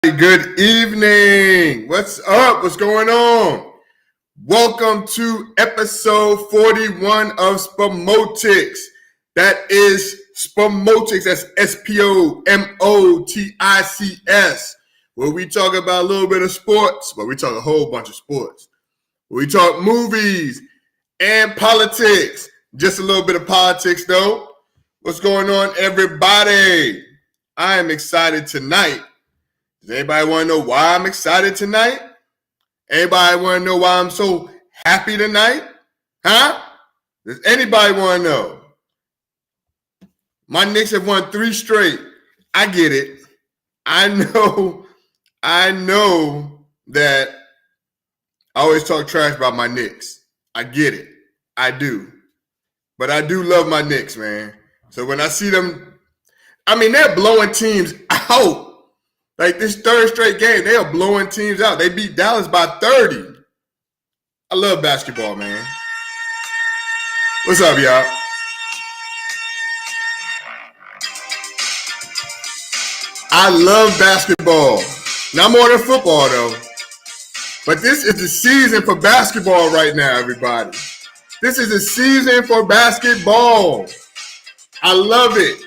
Good evening. What's up? What's going on? Welcome to episode 41 of SPOMOTICS. That is SPOMOTICS. That's SPOMOTICS. Where we talk about a little bit of sports, but we talk a whole bunch of sports. We talk movies and politics. Just a little bit of politics, though. What's going on, everybody? I am excited tonight. Does anybody want to know why I'm excited tonight? Anybody want to know why I'm so happy tonight? Huh? Does anybody want to know? My Knicks have won 3 straight. I get it. I know that I always talk trash about my Knicks. I get it. I do. But I do love my Knicks, man. So when I see them, they're blowing teams out. Like this third straight game, they are blowing teams out. They beat Dallas by 30. I love basketball, man. What's up, y'all? I love basketball. Not more than football, though. But this is the season for basketball right now, everybody. This is the season for basketball. I love it.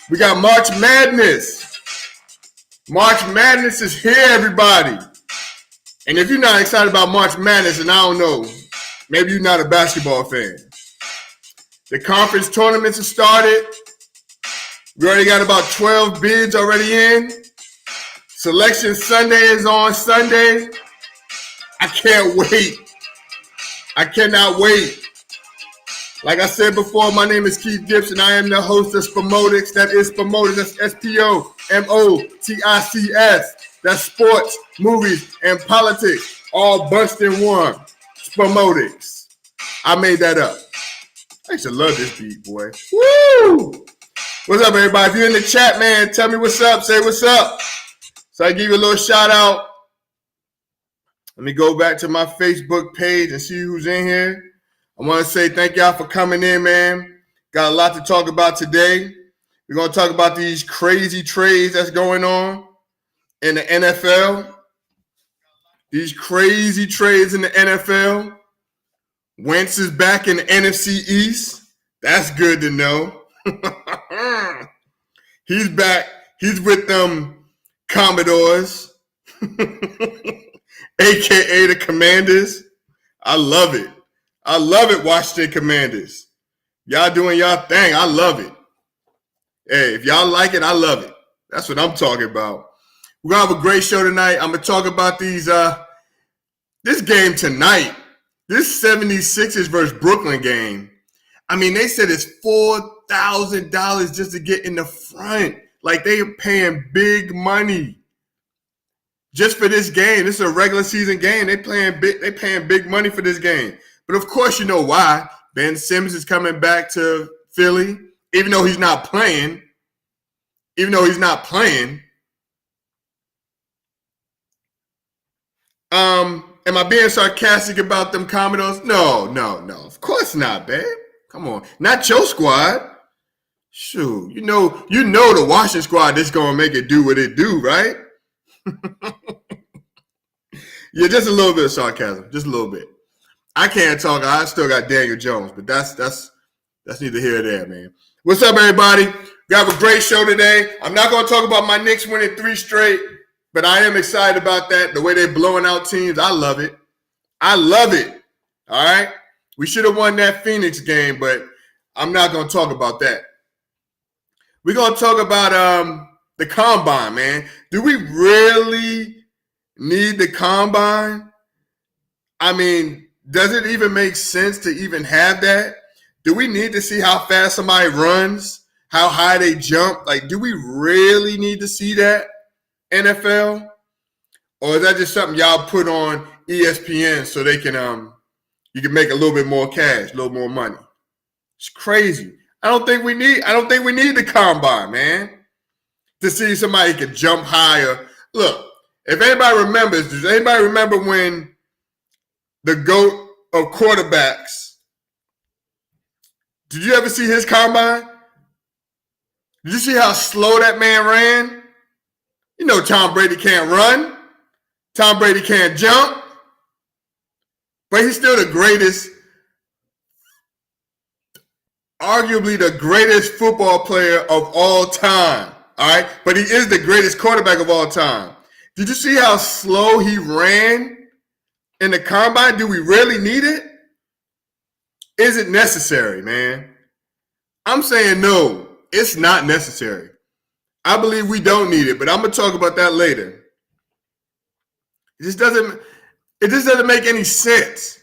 We got March Madness. March Madness is here, everybody. And if you're not excited about March Madness, and I don't know, maybe you're not a basketball fan. The conference tournaments have started. We already got about 12 bids already in. Selection Sunday is on Sunday. I can't wait. I cannot wait. Like I said before, my name is Keith Gibson. I am the host of SPOMOTICS. That is SPOMOTICS. That's SPOMOTICS. That's sports, movies, and politics all bunched in one. SPOMOTICS. I made that up. I used to love this beat, boy. Woo! What's up, everybody? If you're in the chat, man, tell me what's up. Say what's up. So I give you a little shout out. Let me go back to my Facebook page and see who's in here. I want to say thank y'all for coming in, man. Got a lot to talk about today. We're going to talk about these crazy trades that's going on in the NFL. These crazy trades in the NFL. Wentz is back in the NFC East. That's good to know. He's back. He's with them Commodores, a.k.a. the Commanders. I love it. I love it, Washington Commanders. Y'all doing y'all thing. I love it. Hey, if y'all like it, I love it. That's what I'm talking about. We're going to have a great show tonight. I'm going to talk about this game tonight. This 76ers versus Brooklyn game. They said it's $4,000 just to get in the front. Like they are paying big money just for this game. This is a regular season game. They paying big money for this game. But of course, you know why. Ben Simmons is coming back to Philly, even though he's not playing. Am I being sarcastic about them Commodores? No. Of course not, babe. Come on. Not your squad. Shoot. You know the Washington squad that's going to make it do what it do, right? Yeah, just a little bit of sarcasm. Just a little bit. I can't talk. I still got Daniel Jones, but that's neither here nor there, man. What's up, everybody? We have a great show today. I'm not going to talk about my Knicks winning 3 straight, but I am excited about that. The way they're blowing out teams, I love it. I love it. All right? We should have won that Phoenix game, but I'm not going to talk about that. We're going to talk about the Combine, man. Do we really need the Combine? Does it even make sense to even have that? Do we need to see how fast somebody runs, how high they jump? Like, do we really need to see that, NFL? Or is that just something y'all put on ESPN so they can you can make a little bit more cash, a little more money? It's crazy. I don't think we need the Combine, man, to see somebody can jump higher. Look, if anybody remembers, does anybody remember when the GOAT of quarterbacks, did you ever see his combine? Did you see how slow that man ran? You know Tom Brady can't run. Tom Brady can't jump. But he's still the greatest, arguably the greatest football player of all time. All right? But he is the greatest quarterback of all time. Did you see how slow he ran in the combine? Do we really need it? Is it necessary, man? I'm saying no, it's not necessary. I believe we don't need it, but I'm going to talk about that later. It just doesn't make any sense.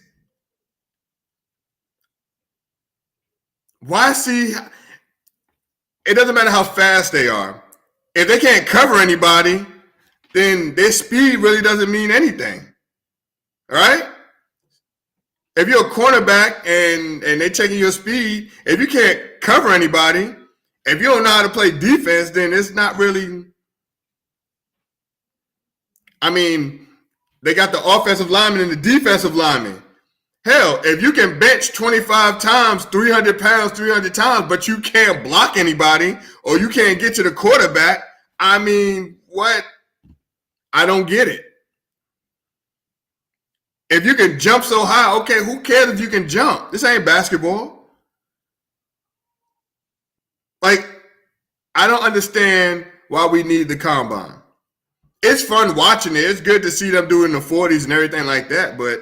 Why see? It doesn't matter how fast they are. If they can't cover anybody, then their speed really doesn't mean anything. All right? If you're a cornerback and they're checking your speed, if you can't cover anybody, if you don't know how to play defense, then it's not really. I mean, they got the offensive lineman and the defensive lineman. Hell, if you can bench 25 times, 300 pounds, 300 times, but you can't block anybody or you can't get to the quarterback, I mean, what? I don't get it. If you can jump so high, okay, who cares if you can jump? This ain't basketball. Like, I don't understand why we need the combine. It's fun watching it. It's good to see them doing the 40s and everything like that, but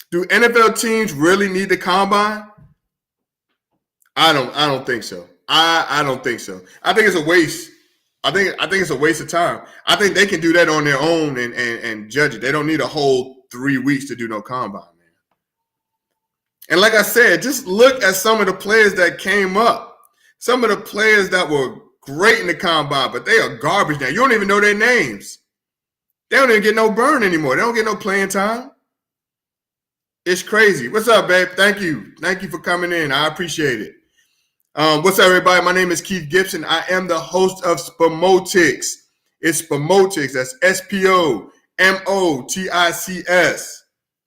do NFL teams really need the combine? I don't think so. I don't think so. I think it's a waste. I think it's a waste of time. I think they can do that on their own and judge it. They don't need a whole 3 weeks to do no combine, man. And like I said, just look at some of the players that came up. Some of the players that were great in the combine, but they are garbage now. You don't even know their names. They don't even get no burn anymore. They don't get no playing time. It's crazy. What's up, babe? Thank you. Thank you for coming in. I appreciate it. What's up, everybody? My name is Keith Gibson. I am the host of SPOMOTICS. It's SPOMOTICS. That's SPOMOTICS.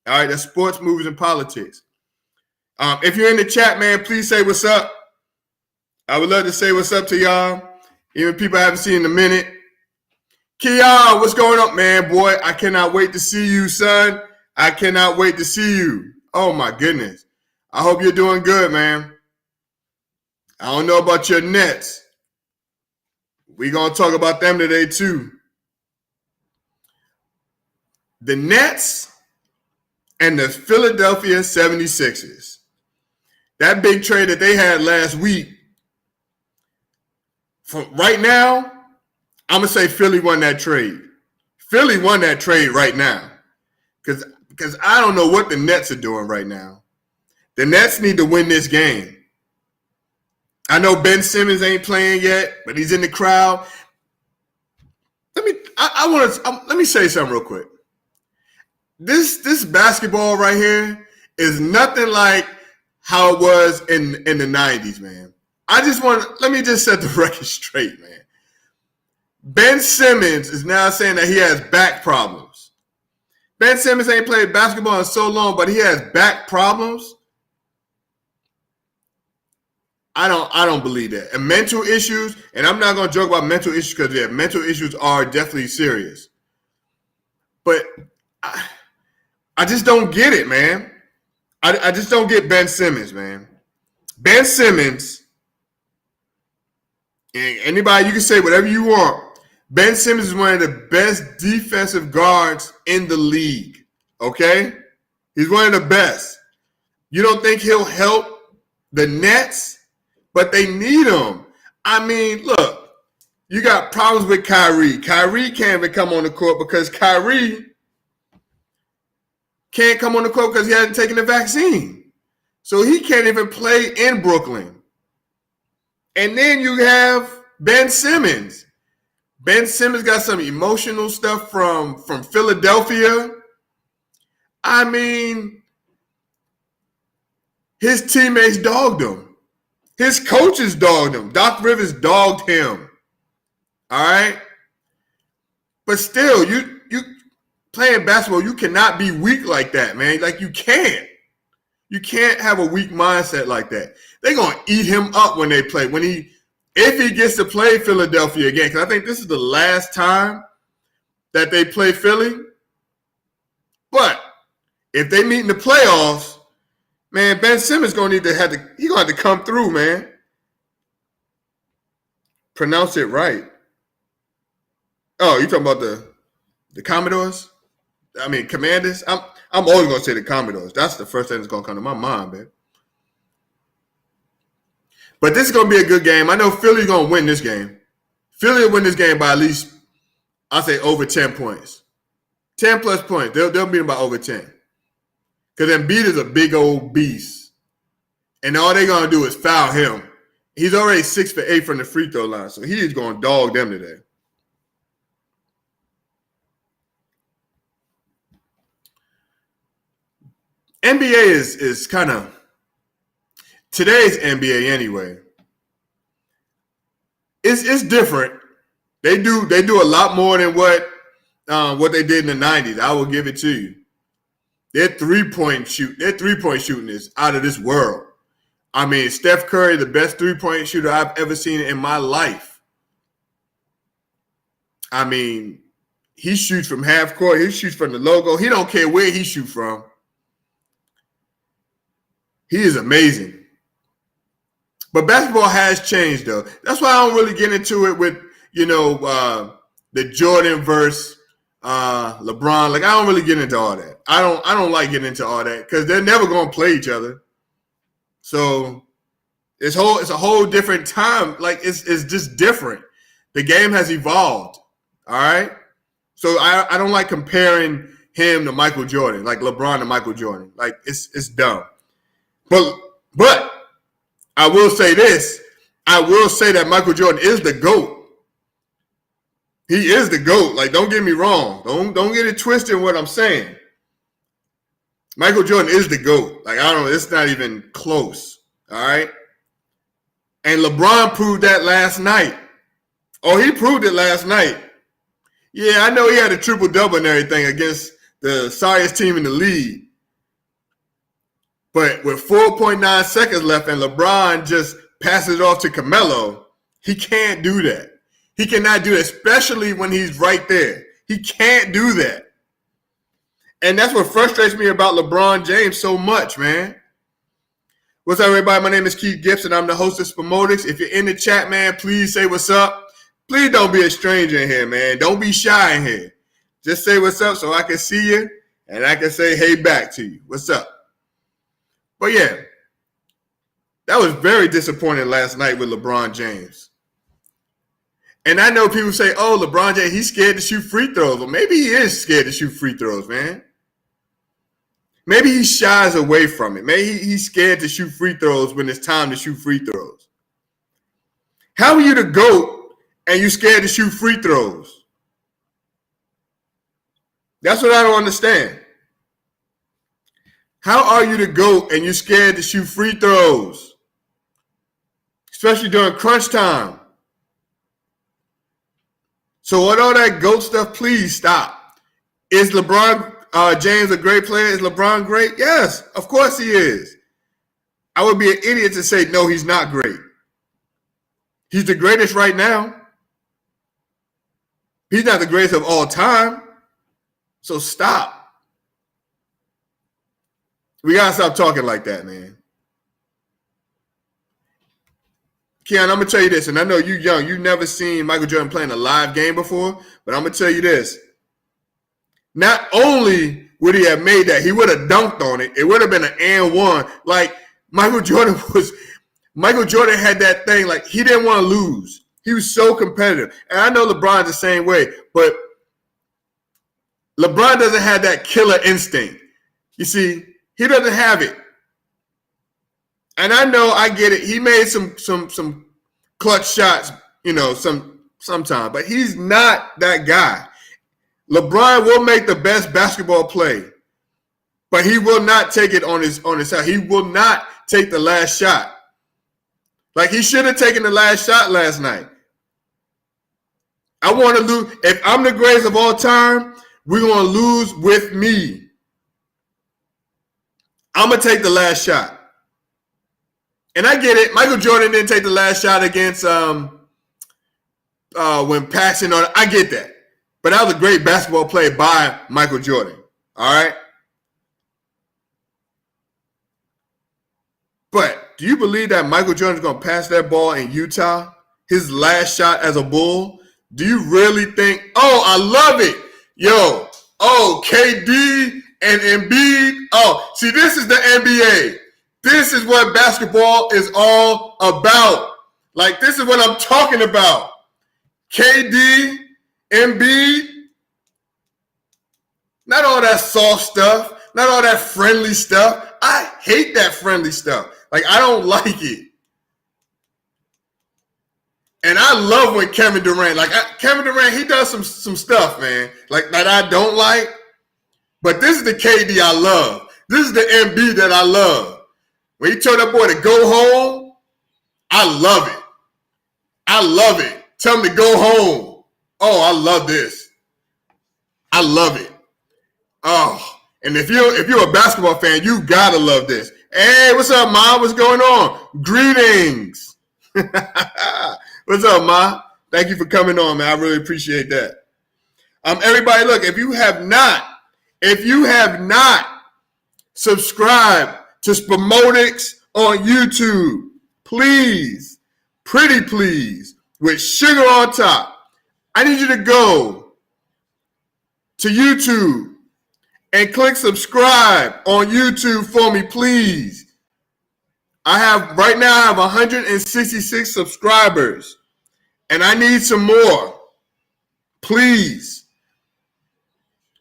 All right, that's sports, movies, and politics. If you're in the chat, man, please say what's up. I would love to say what's up to y'all, even people I haven't seen in a minute. Keon, what's going on, man? Boy, I cannot wait to see you, son. I cannot wait to see you. Oh, my goodness. I hope you're doing good, man. I don't know about your Nets. We're going to talk about them today, too. The Nets and the Philadelphia 76ers. That big trade that they had last week, right now, I'm going to say Philly won that trade. Philly won that trade right now. Because I don't know what the Nets are doing right now. The Nets need to win this game. I know Ben Simmons ain't playing yet, but he's in the crowd. Let me say something real quick. This basketball right here is nothing like how it was in the 90s, man. Let me just set the record straight, man. Ben Simmons is now saying that he has back problems. Ben Simmons ain't played basketball in so long, but he has back problems. I don't believe that. And mental issues, and I'm not going to joke about mental issues because mental issues are definitely serious. But I just don't get it, man. I just don't get Ben Simmons, man. Ben Simmons, and anybody, you can say whatever you want. Ben Simmons is one of the best defensive guards in the league, okay? He's one of the best. You don't think he'll help the Nets? But they need him. I mean, look, you got problems with Kyrie. Kyrie can't even come on the court because Kyrie can't come on the court because he hasn't taken the vaccine. So he can't even play in Brooklyn. And then you have Ben Simmons. Ben Simmons got some emotional stuff from Philadelphia. I mean, his teammates dogged him. His coaches dogged him. Doc Rivers dogged him. All right? But still, you playing basketball, you cannot be weak like that, man. Like, you can't. You can't have a weak mindset like that. They're going to eat him up when they play. When he if he gets to play Philadelphia again, because I think this is the last time that they play Philly. But if they meet in the playoffs, man, Ben Simmons he's gonna have to come through, man. Pronounce it right. Oh, you talking about the Commodores? I mean, Commanders? I'm always gonna say the Commodores. That's the first thing that's gonna come to my mind, man. But this is gonna be a good game. I know Philly's gonna win this game. Philly will win this game by at least, I'll say, over 10 points. 10 plus points. They'll beat him by over 10. Because Embiid is a big old beast. And all they're going to do is foul him. He's already 6 for 8 from the free throw line. So he is going to dog them today. NBA is kind of today's NBA anyway. It's different. They do a lot more than what they did in the 90s. I will give it to you. Their three-point shooting is out of this world. I mean, Steph Curry, the best three-point shooter I've ever seen in my life. I mean, he shoots from half court. He shoots from the logo. He don't care where he shoots from. He is amazing. But basketball has changed, though. That's why I don't really get into it with, the Jordan versus LeBron. Like, I don't really get into all that. I don't like getting into all that because they're never going to play each other. So it's a whole different time. Like, it's just different. The game has evolved. All right. So I don't like comparing him to Michael Jordan, like LeBron to Michael Jordan. Like, it's dumb. But I will say this. I will say that Michael Jordan is the GOAT. He is the GOAT. Like, don't get me wrong. Don't get it twisted in what I'm saying. Michael Jordan is the GOAT. Like, I don't know. It's not even close. All right? And LeBron proved that last night. Oh, he proved it last night. Yeah, I know he had a triple-double and everything against the sorriest team in the league. But with 4.9 seconds left and LeBron just passes it off to Carmelo, he can't do that. He cannot do it, especially when he's right there. He can't do that. And that's what frustrates me about LeBron James so much, man. What's up, everybody? My name is Keith Gibson. I'm the host of SPOMOTICS. If you're in the chat, man, please say what's up. Please don't be a stranger in here, man. Don't be shy in here. Just say what's up so I can see you and I can say hey back to you. What's up? But yeah, that was very disappointing last night with LeBron James. And I know people say, oh, LeBron James, he's scared to shoot free throws. Well, maybe he is scared to shoot free throws, man. Maybe he shies away from it. Maybe he's scared to shoot free throws when it's time to shoot free throws. How are you the GOAT and you scared to shoot free throws? That's what I don't understand. How are you the GOAT and you're scared to shoot free throws? Especially during crunch time. So with all that GOAT stuff, please stop. Is LeBron James a great player? Is LeBron great? Yes, of course he is. I would be an idiot to say, no, he's not great. He's the greatest right now. He's not the greatest of all time. So stop. We got to stop talking like that, man. Keon, I'm going to tell you this, and I know you're young. You've never seen Michael Jordan playing a live game before, but I'm going to tell you this. Not only would he have made that, he would have dunked on it. It would have been an and one. Like, Michael Jordan had that thing, like, he didn't want to lose. He was so competitive. And I know LeBron's the same way, but LeBron doesn't have that killer instinct. You see, he doesn't have it. And I know, I get it. He made some clutch shots, sometime, but he's not that guy. LeBron will make the best basketball play, but he will not take it on his side. He will not take the last shot. Like, he should have taken the last shot last night. I want to lose. If I'm the greatest of all time, we're going to lose with me. I'm going to take the last shot. And I get it. Michael Jordan didn't take the last shot against when passing on. I get that. But that was a great basketball play by Michael Jordan. All right. But do you believe that Michael Jordan's going to pass that ball in Utah? His last shot as a Bull? Do you really think, oh, I love it. Yo, oh, KD and Embiid. Oh, see, this is the NBA. This is what basketball is all about. Like, this is what I'm talking about. KD, Embiid, not all that soft stuff, not all that friendly stuff. I hate that friendly stuff. Like, I don't like it. And I love when Kevin Durant, Kevin Durant, he does some stuff, man, like that I don't like. But this is the KD I love. This is the Embiid that I love. When he told that boy to go home, I love it. I love it. Tell him to go home. Oh, I love this. I love it. Oh, and if you're a basketball fan, you gotta love this. Hey, what's up, Ma? What's going on? Greetings. What's up, Ma? Thank you for coming on, man. I really appreciate that. Everybody, look, if you have not subscribed to SPOMOTICS on YouTube, please, pretty please, with sugar on top, I need you to go to YouTube and click subscribe on YouTube for me, please. Right now I have 166 subscribers, and I need some more. Please.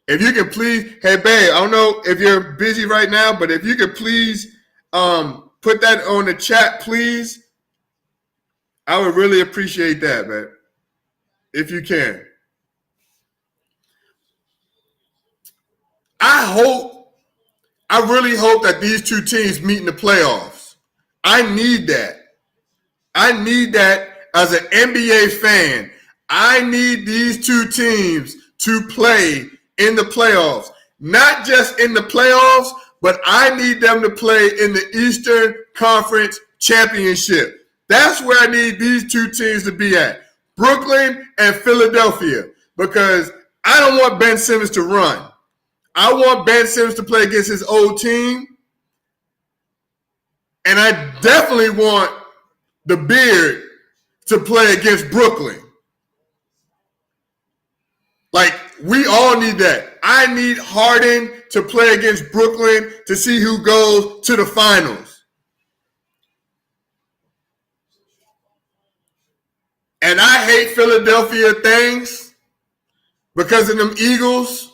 If you can please, hey babe, I don't know if you're busy right now, but if you could please put that on the chat, please. I would really appreciate that, man. If you can. I really hope that these two teams meet in the playoffs. I need that. I need that as an NBA fan. I need these two teams to play in the playoffs. Not just in the playoffs, but I need them to play in the Eastern Conference Championship. That's where I need these two teams to be at. Brooklyn and Philadelphia. Because I don't want Ben Simmons to run. I want Ben Simmons to play against his old team. And I definitely want the Beard to play against Brooklyn. Like, we all need that. I need Harden to play against Brooklyn to see who goes to the finals. And I hate Philadelphia things because of them Eagles.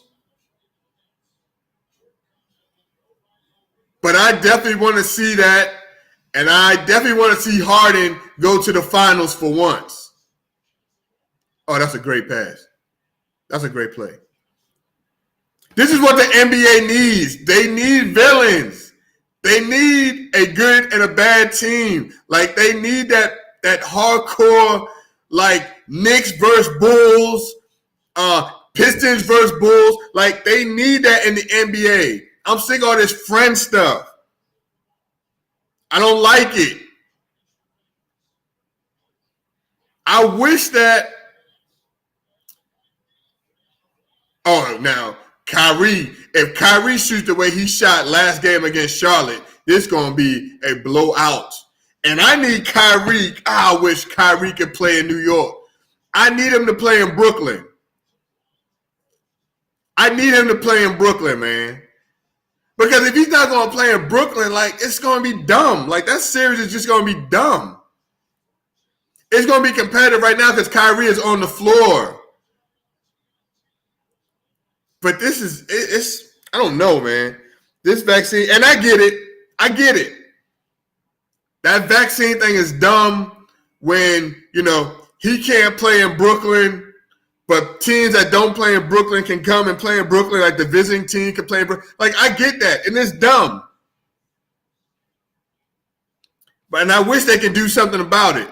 But I definitely want to see that. And I definitely want to see Harden go to the finals for once. Oh, that's a great pass. That's a great play. This is what the NBA needs. They need villains. They need a good and a bad team. Like, they need that hardcore, like, Knicks versus Bulls, Pistons versus Bulls. Like, they need that in the NBA. I'm sick of all this friend stuff. I don't like it. I wish that. Oh, now, Kyrie. If Kyrie shoots the way he shot last game against Charlotte, this is going to be a blowout. And I need Kyrie. I wish Kyrie could play in New York. I need him to play in Brooklyn. I need him to play in Brooklyn, man. Because if he's not going to play in Brooklyn, like, it's going to be dumb. Like, that series is just going to be dumb. It's going to be competitive right now because Kyrie is on the floor. But this is, it's I don't know, man. This vaccine, and I get it. I get it. That vaccine thing is dumb when, he can't play in Brooklyn. But teams that don't play in Brooklyn can come and play in Brooklyn, like the visiting team can play in Brooklyn. Like, I get that, and it's dumb. And I wish they could do something about it.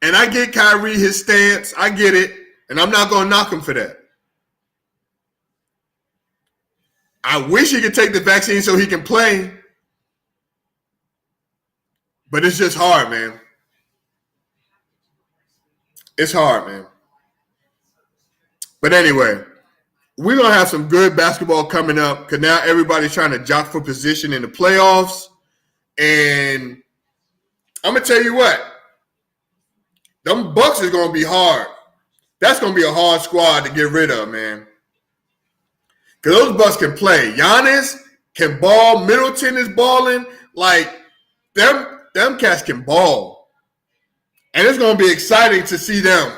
And I get Kyrie, his stance. I get it, and I'm not going to knock him for that. I wish he could take the vaccine so he can play. But it's just hard, man. It's hard, man. But anyway, we're going to have some good basketball coming up because now everybody's trying to jock for position in the playoffs. And I'm going to tell you what. Them Bucks is going to be hard. That's going to be a hard squad to get rid of, man. Because those Bucks can play. Giannis can ball. Middleton is balling. Like, them cats can ball. And it's going to be exciting to see them.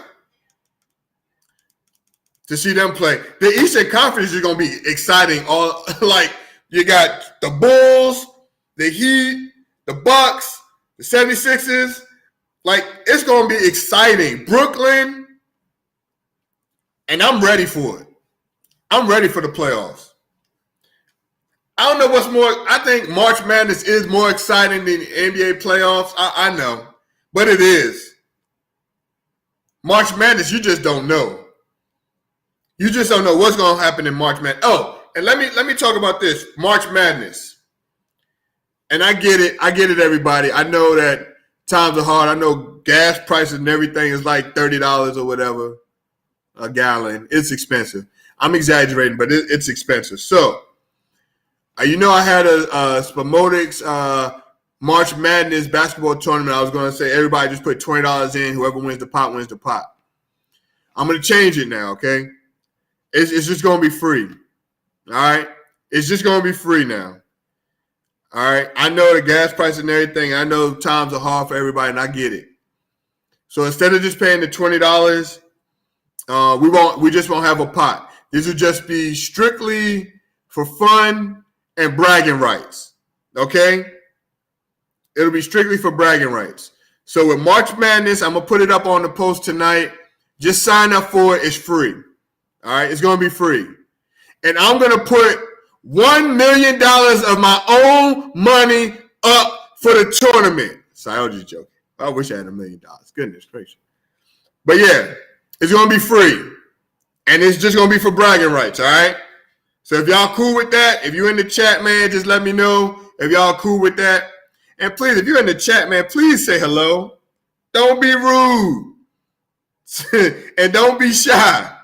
To see them play. The Eastern Conference is going to be exciting. All like, you got the Bulls, the Heat, the Bucks, the 76ers. Like, it's going to be exciting. Brooklyn. And I'm ready for it. I'm ready for the playoffs. I don't know what's more. I think March Madness is more exciting than the NBA playoffs. I know. But it is. March Madness, you just don't know. You just don't know what's going to happen in March Madness. Oh, and let me talk about this. March Madness. And I get it. I get it, everybody. I know that times are hard. I know gas prices and everything is like $30 or whatever a gallon. It's expensive. I'm exaggerating, but it's expensive. So, you know, I had a SPOMOTICS March Madness basketball tournament. I was going to say everybody just put $20 in. Whoever wins the pot wins the pot. I'm going to change it now, okay? It's just going to be free. All right? It's just going to be free now. All right? I know the gas price and everything. I know times are hard for everybody, and I get it. So instead of just paying the $20, we just won't have a pot. This will just be strictly for fun and bragging rights. Okay? It'll be strictly for bragging rights. So with March Madness, I'm going to put it up on the post tonight. Just sign up for it. It's free. All right? It's going to be free. And I'm going to put $1 million of my own money up for the tournament. Sorry, I was just joking. I wish I had $1 million. Goodness gracious. But yeah, it's going to be free. And it's just going to be for bragging rights, all right? So if y'all cool with that, if you're in the chat, man, just let me know if y'all cool with that. And please, if you're in the chat, man, please say hello. Don't be rude. And don't be shy.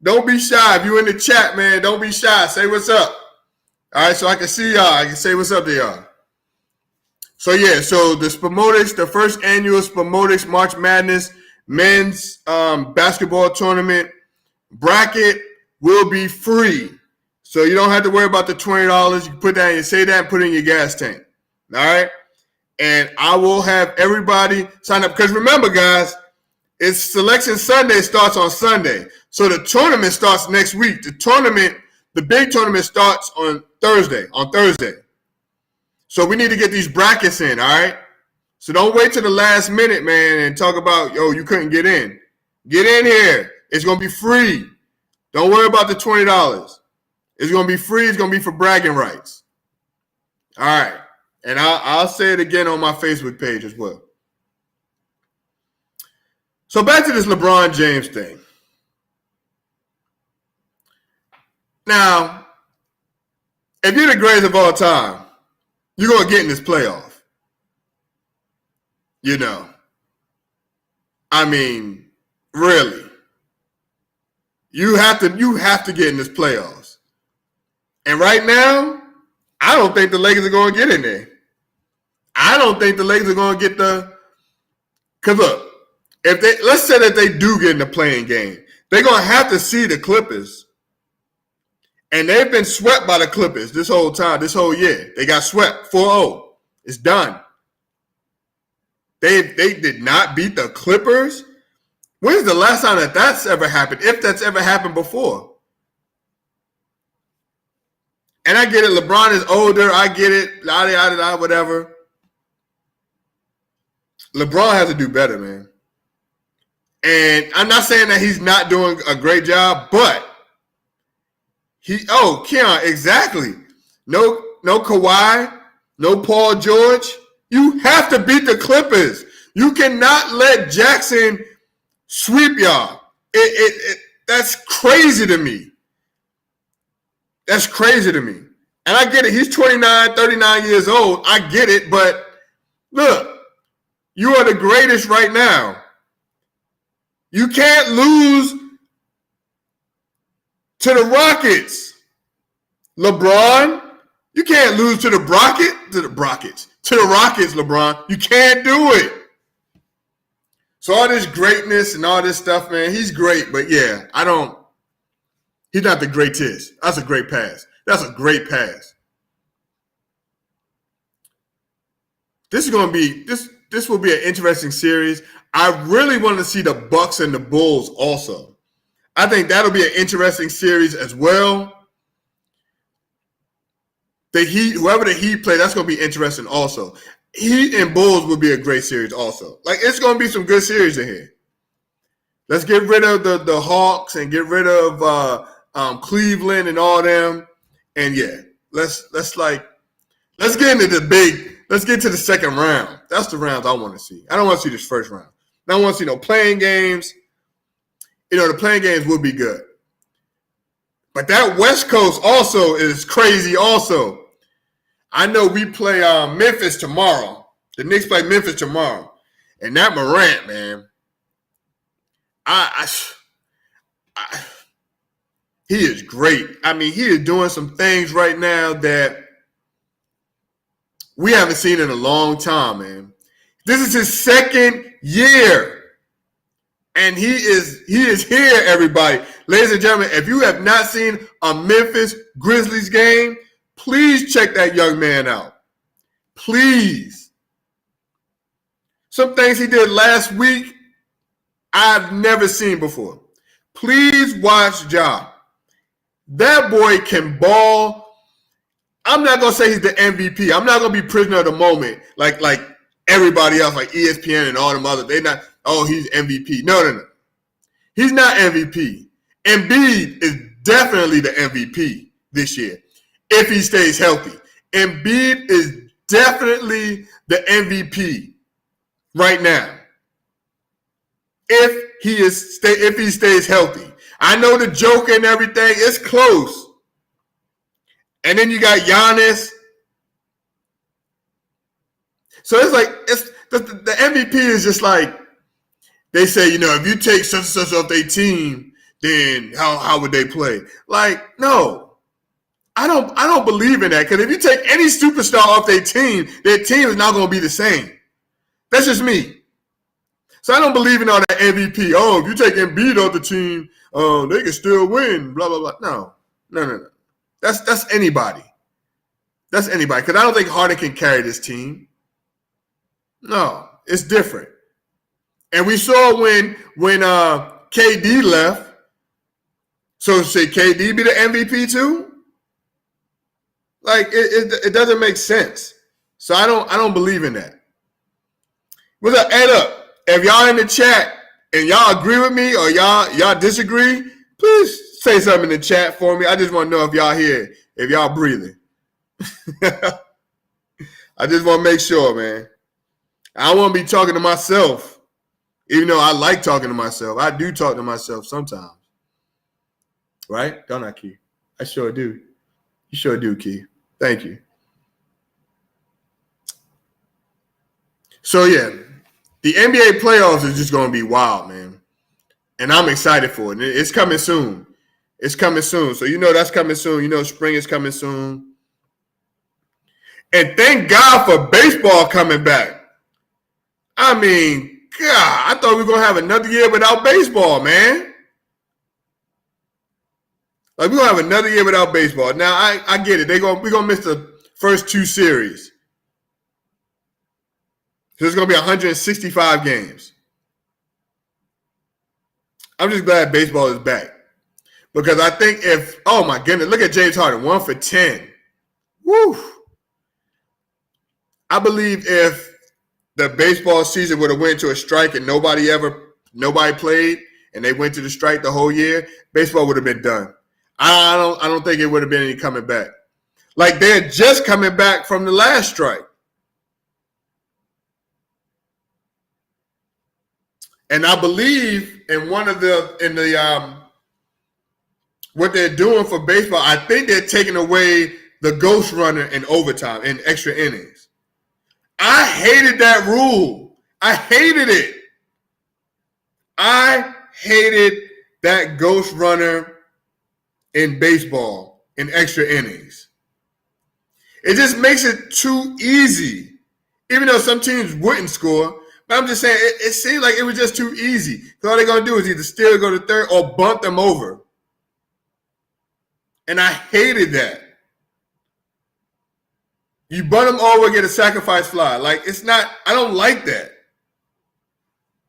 Don't be shy. If you're in the chat, man, don't be shy. Say what's up. All right, so I can see y'all. I can say what's up to y'all. So, yeah, so the SPOMOTICS, the first annual SPOMOTICS March Madness men's basketball tournament bracket will be free. So you don't have to worry about the $20. You can put that in, say that, and put it in your gas tank. All right? And I will have everybody sign up. Because remember, guys, it's Selection Sunday starts on Sunday. So the tournament starts next week. The big tournament starts on Thursday. So we need to get these brackets in, all right? So don't wait till the last minute, man, and talk about, you couldn't get in. Get in here. It's going to be free. Don't worry about the $20. It's going to be free. It's going to be for bragging rights. All right. And I'll say it again on my Facebook page as well. So back to this LeBron James thing. Now, if you're the greatest of all time, you're going to get in this playoff. You know. I mean, really. You have to get in this playoffs. And right now, I don't think the Lakers are going to get in there. I don't think the Lakers are going to get because look, let's say that they do get in the playing game, they're going to have to see the Clippers. And they've been swept by the Clippers this whole time, this whole year. They got swept 4-0. It's done. They did not beat the Clippers. When's the last time that's ever happened, if that's ever happened before? And I get it. LeBron is older. I get it. Whatever. LeBron has to do better, man. And I'm not saying that he's not doing a great job, but Keon, exactly. No Kawhi, no Paul George. You have to beat the Clippers. You cannot let Jackson sweep y'all. That's crazy to me. That's crazy to me. And I get it. He's 29, 39 years old. I get it, but Look, you are the greatest right now. You can't lose to the Rockets. LeBron, you can't lose to the Rockets, LeBron. You can't do it. So all this greatness and all this stuff, man, he's great, but yeah, he's not the greatest. That's a great pass. That's a great pass. This will be an interesting series. I really want to see the Bucks and the Bulls also. I think that'll be an interesting series as well. The Heat, whoever the Heat play, that's going to be interesting also. Heat and Bulls will be a great series also. Like, it's going to be some good series in here. Let's get rid of the Hawks and get rid of Cleveland and all them. And yeah, let's get into let's get to the second round. That's the rounds I want to see. I don't want to see this first round. I don't want to see no playing games. The playing games will be good. But that West Coast also is crazy also. I know we play Memphis tomorrow. The Knicks play Memphis tomorrow. And that Morant, man, he is great. I mean, he is doing some things right now that we haven't seen in a long time, man. This is his second year. And he is here, everybody. Ladies and gentlemen, if you have not seen a Memphis Grizzlies game, please check that young man out. Please. Some things he did last week, I've never seen before. Please watch Ja. That boy can ball. I'm not going to say he's the MVP. I'm not going to be prisoner of the moment like everybody else, like ESPN and all them others. They're not, he's MVP. No. He's not MVP. Embiid is definitely the MVP this year if he stays healthy. Embiid is definitely the MVP right now if he stays healthy. I know the joke and everything, it's close. And then you got Giannis. So it's like the MVP is just like they say, if you take such and such off their team, then how would they play? Like, no. I don't believe in that, because if you take any superstar off their team is not going to be the same. That's just me. So I don't believe in all that MVP. If you take Embiid off the team, they can still win, blah, blah, blah. No. That's anybody. That's anybody, because I don't think Harden can carry this team. No, it's different. And we saw when KD left. So should KD be the MVP too? Like it doesn't make sense. So I don't believe in that. What's up? Add up. If y'all in the chat and y'all agree with me or y'all disagree, please say something in the chat for me. I just want to know if y'all here, if y'all breathing. I just want to make sure, man. I want to be talking to myself, even though I like talking to myself. I do talk to myself sometimes. Right? Don't I, Key? I sure do. You sure do, Key. Thank you. So, yeah, the NBA playoffs is just going to be wild, man. And I'm excited for it. It's coming soon. It's coming soon. So, that's coming soon. Spring is coming soon. And thank God for baseball coming back. I mean, God, I thought we were going to have another year without baseball, man. Like, we're going to have another year without baseball. Now, I get it. We're going to miss the first two series. So it's going to be 165 games. I'm just glad baseball is back. Because I think oh my goodness, look at James Harden, 1 for 10. Woo. I believe if the baseball season would have went to a strike and nobody played and they went to the strike the whole year, baseball would have been done. I don't think it would have been any coming back. Like, they're just coming back from the last strike. And I believe in what they're doing for baseball, I think they're taking away the ghost runner in overtime, in extra innings. I hated that rule. I hated it. I hated that ghost runner in baseball in extra innings. It just makes it too easy. Even though some teams wouldn't score, but I'm just saying it seemed like it was just too easy. So all they're going to do is either still go to third or bunt them over. And I hated that. You bunt them over, get a sacrifice fly. Like, it's not, I don't like that.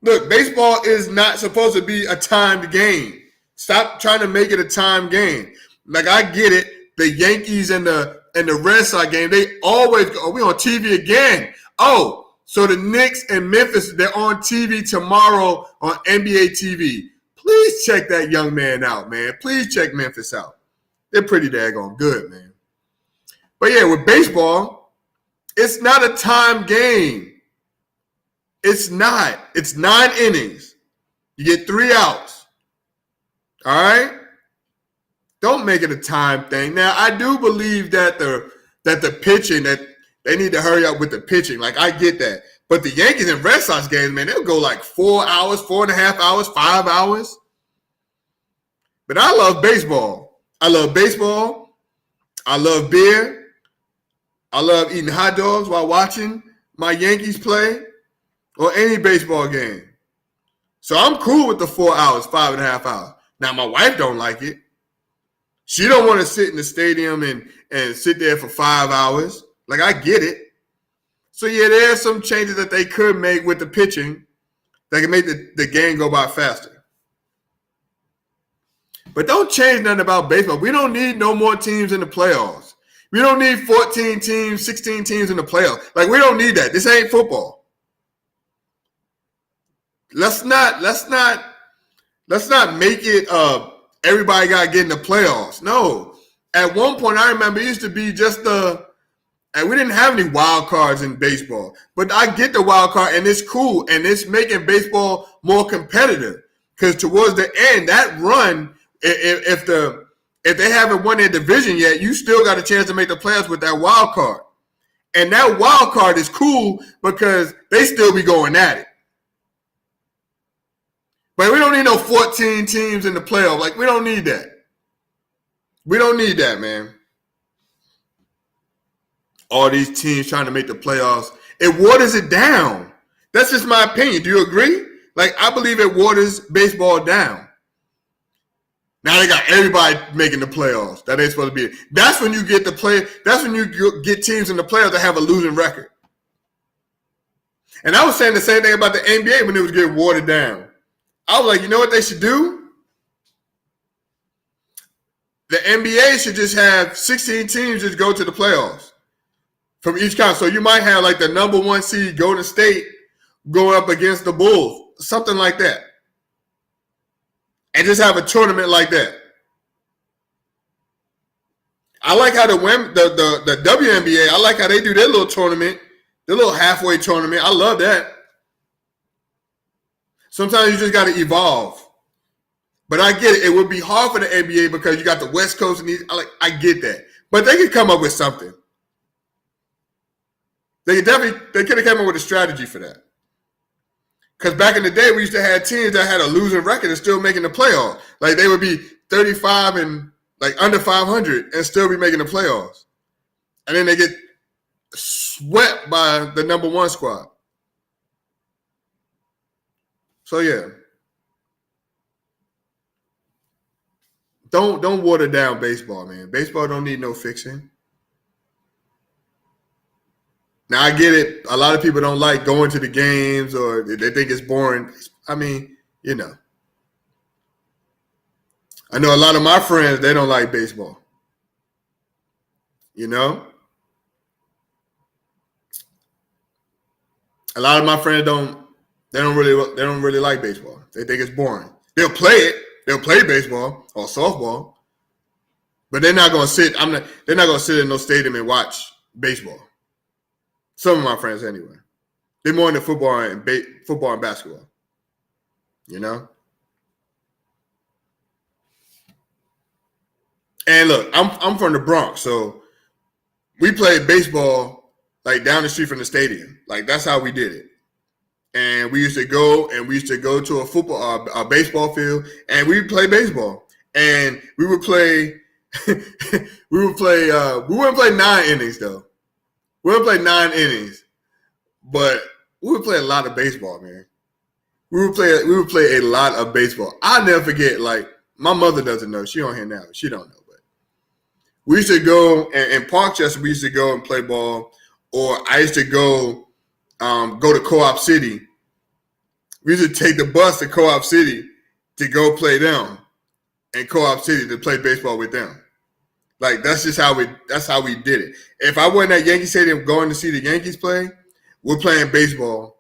Look, baseball is not supposed to be a timed game. Stop trying to make it a timed game. Like, I get it. The Yankees and the Red Sox game, they always go, we on TV again. Oh, so the Knicks and Memphis, they're on TV tomorrow on NBA TV. Please check that young man out, man. Please check Memphis out. They're pretty daggone good, man. But yeah, with baseball, it's not a time game. It's not. It's 9 innings. You get 3 outs. All right? Don't make it a time thing. Now, I do believe that the pitching, that they need to hurry up with the pitching. Like, I get that. But the Yankees and Red Sox games, man, they'll go like 4 hours, 4.5 hours, 5 hours. But I love baseball. I love baseball. I love beer. I love eating hot dogs while watching my Yankees play or any baseball game. So I'm cool with the 4 hours, 5.5 hours. Now, my wife don't like it. She don't want to sit in the stadium and sit there for 5 hours. Like, I get it. So, yeah, there are some changes that they could make with the pitching that can make the game go by faster. But don't change nothing about baseball. We don't need no more teams in the playoffs. We don't need 14 teams, 16 teams in the playoffs. Like, we don't need that. This ain't football. Let's not make it everybody got to get in the playoffs. No. At one point, I remember it used to be just and we didn't have any wild cards in baseball. But I get the wild card, and it's cool, and it's making baseball more competitive. Because towards the end, that run, if they haven't won their division yet, you still got a chance to make the playoffs with that wild card. And that wild card is cool because they still be going at it. But we don't need no 14 teams in the playoff. Like, we don't need that. We don't need that, man. All these teams trying to make the playoffs. It waters it down. That's just my opinion. Do you agree? Like, I believe it waters baseball down. Now they got everybody making the playoffs that ain't supposed to be. That's when you get that's when you get teams in the playoffs that have a losing record. And I was saying the same thing about the NBA when it was getting watered down. I was like, you know what they should do? The NBA should just have 16 teams just go to the playoffs from each conference. So you might have like the number 1 seed Golden State going up against the Bulls, something like that. And just have a tournament like that. I like how the WNBA, I like how they do their little tournament, their little halfway tournament. I love that. Sometimes you just got to evolve. But I get it. It would be hard for the NBA because you got the West Coast and I get that. But they could come up with something. They could have come up with a strategy for that. Because back in the day, we used to have teams that had a losing record and still making the playoffs. Like, they would be 35 and like under 500 and still be making the playoffs. And then they get swept by the number 1 squad. So, yeah. Don't water down baseball, man. Baseball don't need no fixing. Now, I get it. A lot of people don't like going to the games or they think it's boring. I mean, you know. I know a lot of my friends, they don't like baseball. You know? A lot of my friends don't really like baseball. They think it's boring. They'll play it. They'll play baseball or softball. But they're not going to sit. They're not going to sit in no stadium and watch baseball. Some of my friends, anyway. They're more into football and basketball. You know? And look, I'm from the Bronx, so we played baseball like down the street from the stadium. Like that's how we did it. And we used to go to a baseball field, and we would play baseball. And we would play we wouldn't play 9 innings though. We wouldn't play 9 innings, but we would play a lot of baseball, man. We would play a lot of baseball. I'll never forget, like, my mother doesn't know. She on here now. She don't know, but we used to go in Parkchester, we used to go and play ball, or I used to go to Co-op City. We used to take the bus to Co-op City to go play them in Co-op City to play baseball with them. Like that's how we did it. If I wasn't at Yankee Stadium going to see the Yankees play, we're playing baseball.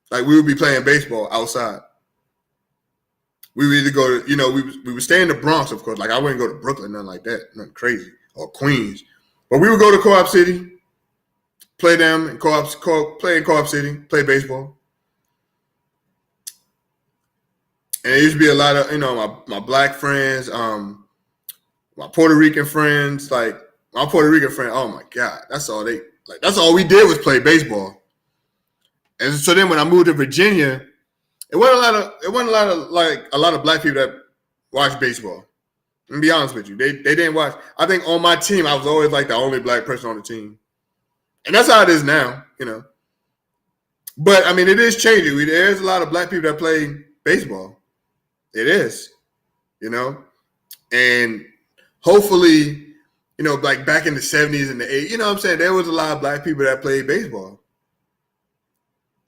Like we would be playing baseball outside. We would either go to, we would stay in the Bronx, of course. Like I wouldn't go to Brooklyn, nothing like that, nothing crazy, or Queens. But we would go to Co-op City, play them in play in Co-op City, play baseball. And there used to be a lot of, my black friends, my Puerto Rican friends, like my Puerto Rican friend, oh my God, that's all we did was play baseball. And so then when I moved to Virginia, it wasn't a lot of black people that watched baseball. I'm gonna be honest with you. They didn't watch. I think on my team, I was always like the only black person on the team. And that's how it is now, But I mean, it is changing. There's a lot of black people that play baseball. It is, and hopefully, like back in the 70s and the 80s, you know what I'm saying? There was a lot of black people that played baseball.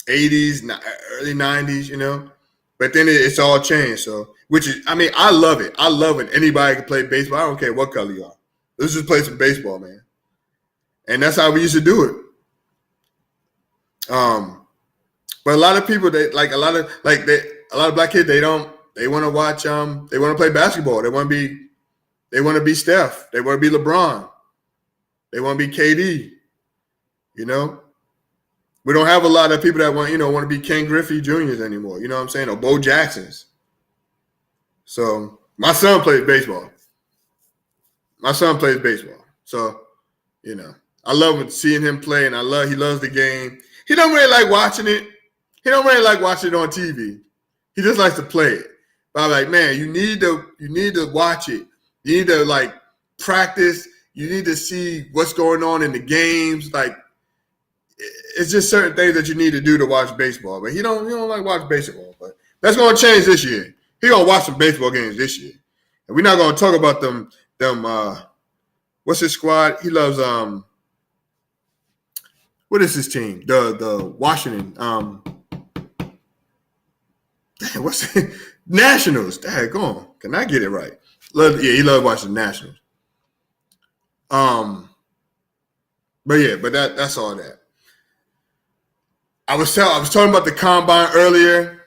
80s, early 90s, but then it's all changed. So, I love it. I love it. Anybody can play baseball. I don't care what color you are. Let's just play some baseball, man. And that's how we used to do it. But a lot of people, a lot of black kids, they want to watch, they want to play basketball. They want to be Steph. They want to be LeBron. They want to be KD. We don't have a lot of people that want to be Ken Griffey Jr.'s anymore. You know what I'm saying? Or Bo Jacksons. So my son plays baseball. So, I love seeing him play, and he loves the game. He don't really like watching it. He don't really like watching it on TV. He just likes to play it. But I'm like, man, you need to watch it. You need to practice. You need to see what's going on in the games. Like, it's just certain things that you need to do to watch baseball. But he don't like watch baseball. But that's gonna change this year. He gonna watch some baseball games this year. And we're not gonna talk about them what's his squad? He loves what is his team? The Washington what's it? Nationals. Dang, go on. Can I get it right? He loves watching the Nationals. But that's all that. I was talking about the combine earlier.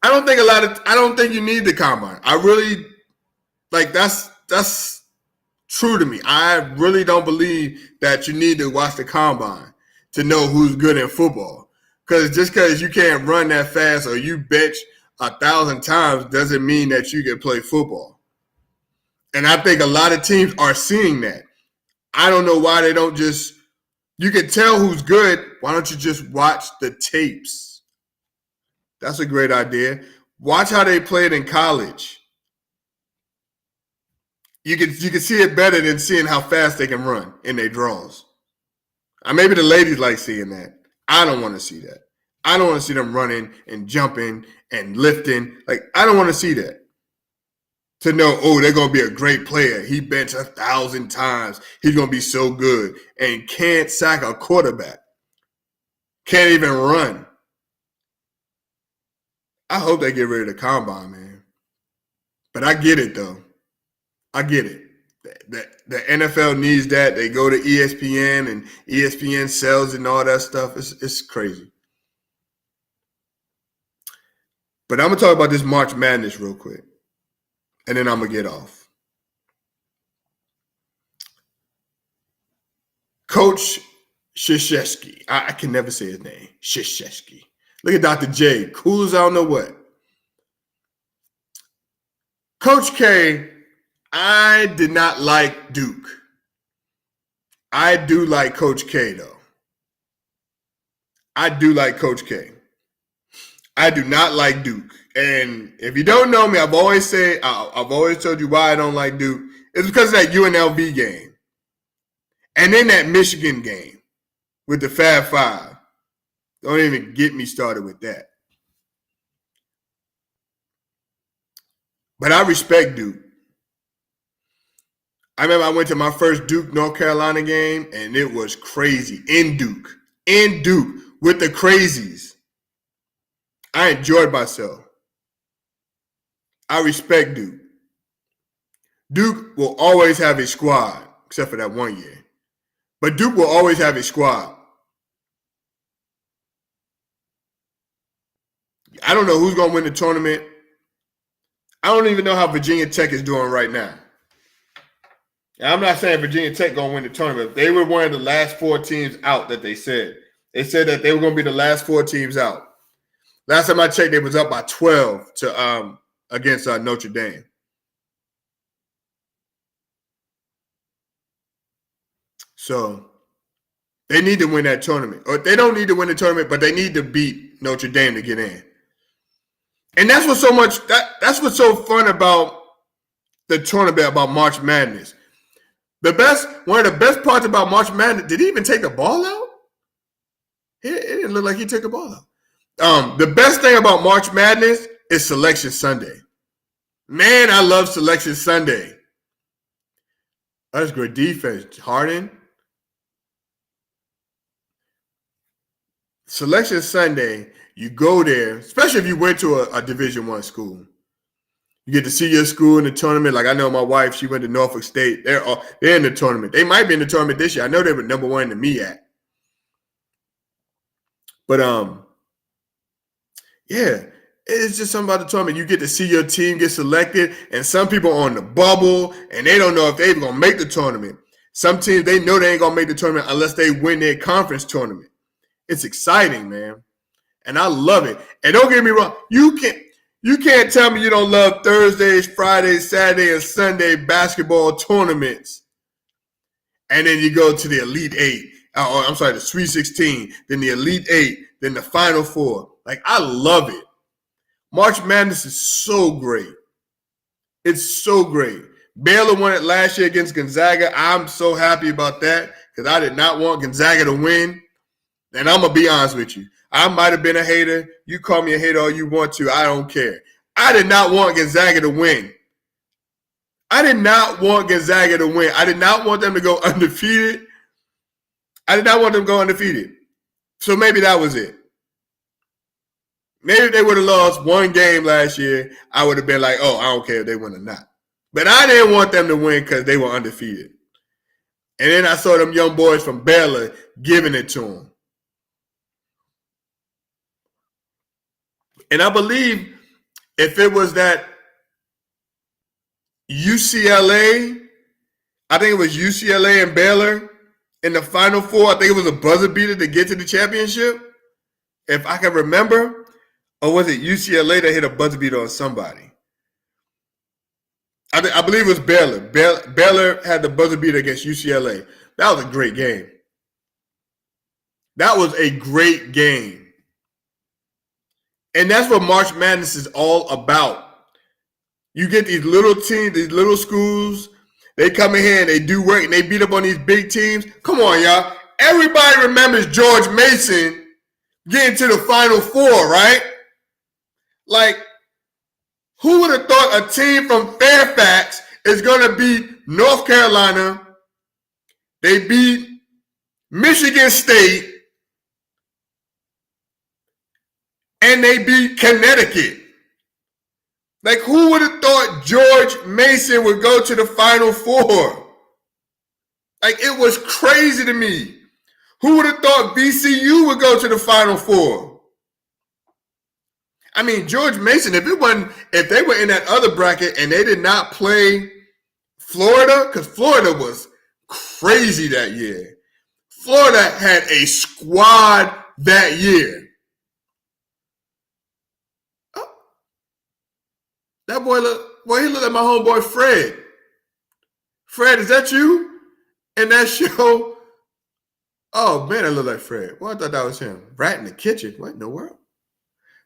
I don't think you need the combine. I really that's true to me. I really don't believe that you need to watch the combine to know who's good in football. Because you can't run that fast or you bench 1,000 times doesn't mean that you can play football. And I think a lot of teams are seeing that. I don't know why they don't just – you can tell who's good. Why don't you just watch the tapes? That's a great idea. Watch how they played in college. You can see it better than seeing how fast they can run in their draws. Maybe the ladies like seeing that. I don't want to see that. I don't want to see them running and jumping and lifting. Like, I don't want to see that. To know, they're going to be a great player. He benched 1,000 times. He's going to be so good. And can't sack a quarterback. Can't even run. I hope they get rid of the combine, man. But I get it, though. I get it. The NFL needs that. They go to ESPN, and ESPN sells and all that stuff. It's crazy. But I'm going to talk about this March Madness real quick. And then I'm going to get off. Coach Krzyzewski. I can never say his name. Krzyzewski. Look at Dr. J. Cool as I don't know what. Coach K, I did not like Duke. I do like Coach K, though. I do like Coach K. I do not like Duke. And if you don't know me, I've always told you why I don't like Duke. It's because of that UNLV game. And then that Michigan game with the Fab Five. Don't even get me started with that. But I respect Duke. I remember I went to my first Duke, North Carolina game, and it was crazy. In Duke, with the crazies. I enjoyed myself. I respect Duke. Duke will always have a squad, except for that one year. But Duke will always have a squad. I don't know who's going to win the tournament. I don't even know how Virginia Tech is doing right now. And I'm not saying Virginia Tech going to win the tournament. They were one of the last 4 teams out that they said. They said that they were going to be the last 4 teams out. Last time I checked, they was up by 12 to against Notre Dame. So they need to win that tournament. Or they don't need to win the tournament, but they need to beat Notre Dame to get in. And that's what's that's what's so fun about the tournament, about March Madness. One of the best parts about March Madness, did he even take the ball out? It didn't look like he took the ball out. The best thing about March Madness is Selection Sunday. Man, I love Selection Sunday. That's great defense. Harden. Selection Sunday, you go there, especially if you went to a Division I school. You get to see your school in the tournament. Like I know my wife, she went to Norfolk State. They're in the tournament. They might be in the tournament this year. I know they were number 1 in the MEAC. But yeah, it's just something about the tournament. You get to see your team get selected, and some people are on the bubble, and they don't know if they're even gonna make the tournament. Some teams, they know they ain't gonna make the tournament unless they win their conference tournament. It's exciting, man. And I love it. And don't get me wrong, you can't tell me you don't love Thursdays, Fridays, Saturday, and Sunday basketball tournaments. And then you go to the Elite Eight. The Sweet 16, then the Elite Eight, then the Final Four. Like, I love it. March Madness is so great. It's so great. Baylor won it last year against Gonzaga. I'm so happy about that because I did not want Gonzaga to win. And I'm going to be honest with you. I might have been a hater. You call me a hater all you want to. I don't care. I did not want Gonzaga to win. I did not want Gonzaga to win. I did not want them to go undefeated. I did not want them to go undefeated. So maybe that was it. Maybe if they would have lost 1 game last year, I would have been like, oh, I don't care if they win or not. But I didn't want them to win because they were undefeated. And then I saw them young boys from Baylor giving it to them. And I believe if it was that UCLA, I think it was UCLA and Baylor in the Final Four. I think it was a buzzer beater to get to the championship, if I can remember. Or was it UCLA that hit a buzzer beater on somebody? I believe it was Baylor. Baylor had the buzzer beater against UCLA. That was a great game. That was a great game. And that's what March Madness is all about. You get these little teams, these little schools, they come in here and they do work and they beat up on these big teams. Come on, y'all. Everybody remembers George Mason getting to the Final Four, right? Like, who would have thought a team from Fairfax is going to beat North Carolina? They beat Michigan State. And they beat Connecticut. Like, who would have thought George Mason would go to the Final Four? Like, it was crazy to me. Who would have thought VCU would go to the Final Four? I mean, George Mason, if they were in that other bracket and they did not play Florida, because Florida was crazy that year. Florida had a squad that year. That boy he looked at my homeboy Fred. Fred, is that you in that show Oh, man, I look like Fred. Well, I thought that was him. Rat in the Kitchen. What in the world?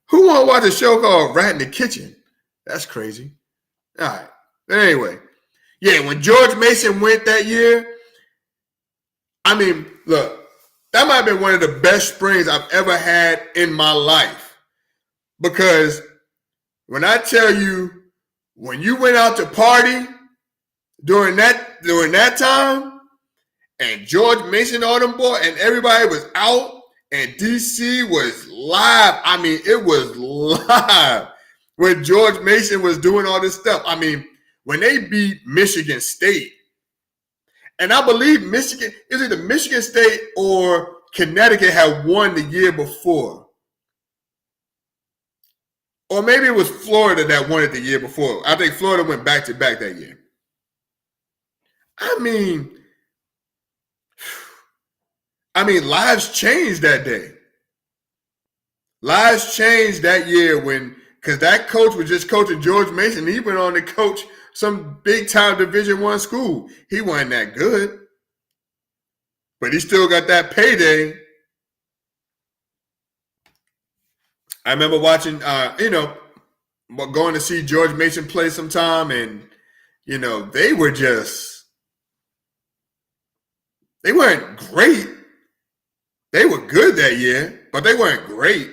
Who want to watch a show called Rat in the Kitchen? That's crazy. All right. But anyway, yeah, when George Mason went that year, I mean, look, that might have been one of the best springs I've ever had in my life. Because when I tell you, when you went out to party during that time, and George Mason, all them boys, and everybody was out, and DC was live. I mean, it was live when George Mason was doing all this stuff. I mean, when they beat Michigan State, and I believe Michigan, is it the Michigan State or Connecticut had won the year before? Or maybe it was Florida that won it the year before. I think Florida went back-to-back that year. I mean, lives changed that day. Lives changed that year because that coach was just coaching George Mason. He went on to coach some big-time Division I school. He wasn't that good, but he still got that payday. I remember watching, going to see George Mason play sometime, and, they weren't great. They were good that year, but they weren't great.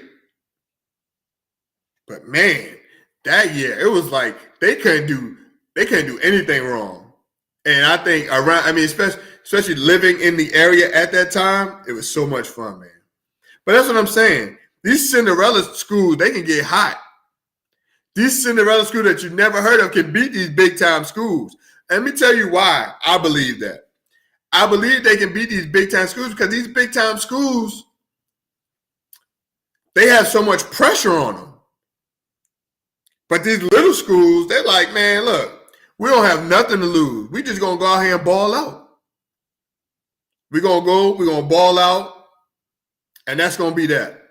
But man, that year, it was like they couldn't do anything wrong. And I think especially living in the area at that time, it was so much fun, man. But that's what I'm saying. These Cinderella schools, they can get hot. These Cinderella schools that you never heard of can beat these big-time schools. And let me tell you why I believe that. I believe they can beat these big-time schools because these big-time schools, they have so much pressure on them. But these little schools, they're like, man, look, we don't have nothing to lose. We just going to go out here and ball out. We're going to ball out, and that's going to be that.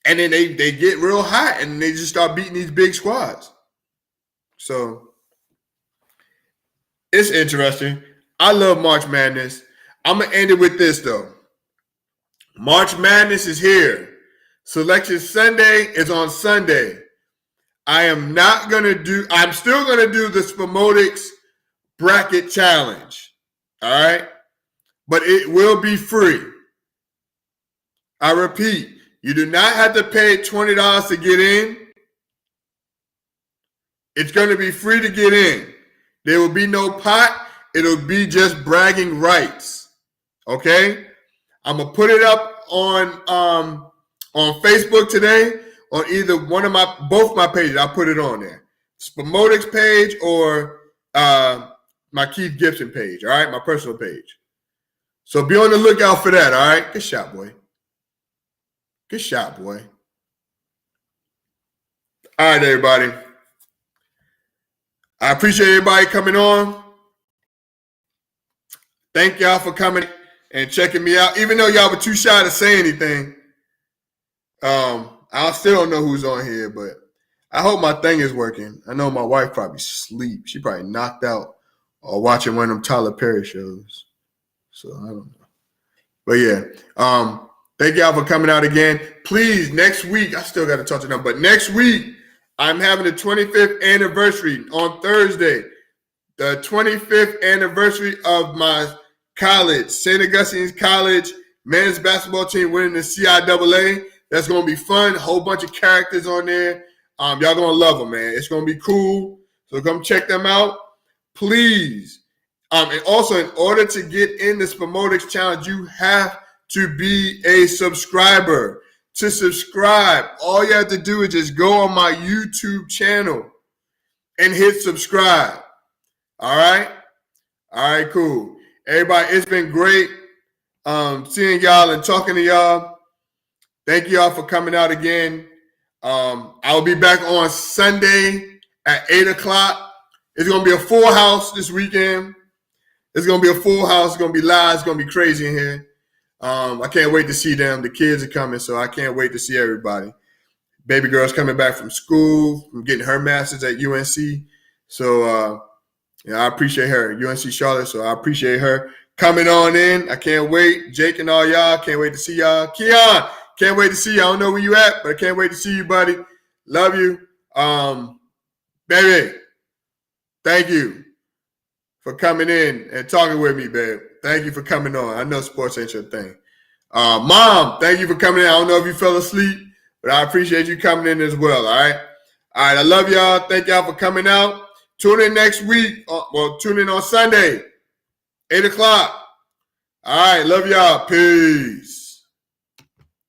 And then they get real hot, and they just start beating these big squads. So it's interesting. I love March Madness. I'm going to end it with this, though. March Madness is here. Selection Sunday is on Sunday. I'm still going to do the SPOMOTICS bracket challenge. All right? But it will be free. I repeat, you do not have to pay $20 to get in. It's going to be free to get in. There will be no pot. It'll be just bragging rights. Okay? I'm going to put it up on Facebook today on either both my pages. I'll put it on there. SPOMOTICS page or my Keith Gibson page. All right? My personal page. So be on the lookout for that. All right? Good shot, boy. Good shot, boy. All right, everybody. I appreciate everybody coming on. Thank y'all for coming and checking me out. Even though y'all were too shy to say anything, I still don't know who's on here, but I hope my thing is working. I know my wife probably sleep. She probably knocked out or watching one of them Tyler Perry shows. So I don't know. But yeah, thank y'all for coming out again. Please, next week, I still got to talk to them, but next week, I'm having the 25th anniversary on Thursday. The 25th anniversary of my college, St. Augustine's College men's basketball team winning the CIAA. That's going to be fun. A whole bunch of characters on there. Y'all going to love them, man. It's going to be cool. So come check them out. Please. And also, in order to get in the SPOMOTICS challenge, you have to be a subscriber. To subscribe, all you have to do is just go on my YouTube channel and hit subscribe. All right? All right, cool. Everybody, it's been great seeing y'all and talking to y'all. Thank y'all for coming out again. I'll be back on Sunday at 8 o'clock. It's going to be a full house this weekend. It's going to be a full house. It's going to be live. It's going to be crazy in here. I can't wait to see them. The kids are coming, so I can't wait to see everybody. Baby girl's coming back from school, from getting her master's at UNC. So, I appreciate her, UNC Charlotte, so I appreciate her coming on in. I can't wait. Jake and all y'all, can't wait to see y'all. Keon, can't wait to see you. I don't know where you at, but I can't wait to see you, buddy. Love you. Baby, thank you for coming in and talking with me, babe. Thank you for coming on. I know sports ain't your thing. Mom, thank you for coming in. I don't know if you fell asleep, but I appreciate you coming in as well, all right? All right, I love y'all. Thank y'all for coming out. Tune in next week. Tune in on Sunday, 8 o'clock. All right, love y'all. Peace.